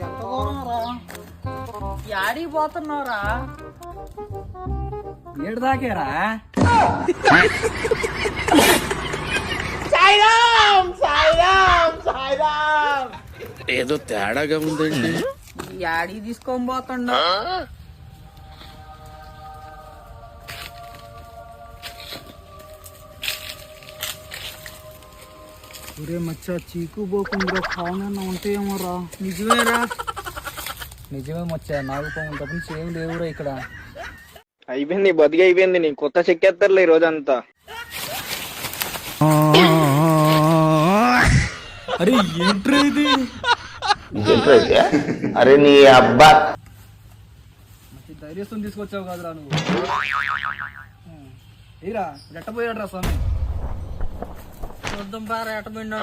ఎంత దూరం రా? యాడికి పోతున్నావురా? ఏడు దాకేరా? ఏదో తేడాగా ఉందండి. యాడికి తీసుకొని పోతుండ? ఒరే మచ్చా, చీకు పోకుండా కావునన్నా ఉంటాయేమో రా. నిజమేరా? నిజమే మచ్చా, నాకు పోకుండా తప్ప నుంచి ఏం లేవురా ఇక్కడ. అయిపోయింది, బతికి అయిపోయింది. నీ కొత్త చెక్కేస్తారులే ఈ రోజంతా. అరే ఏంట్రా ఇది? అరే నీ అబ్బా, ధైర్యం తీసుకొచ్చావు కదరా నువ్వు. ఏరా ఎట్టపోయాడు రా స్వామి? చూద్దాం బాగా ఎట్టపోయినా.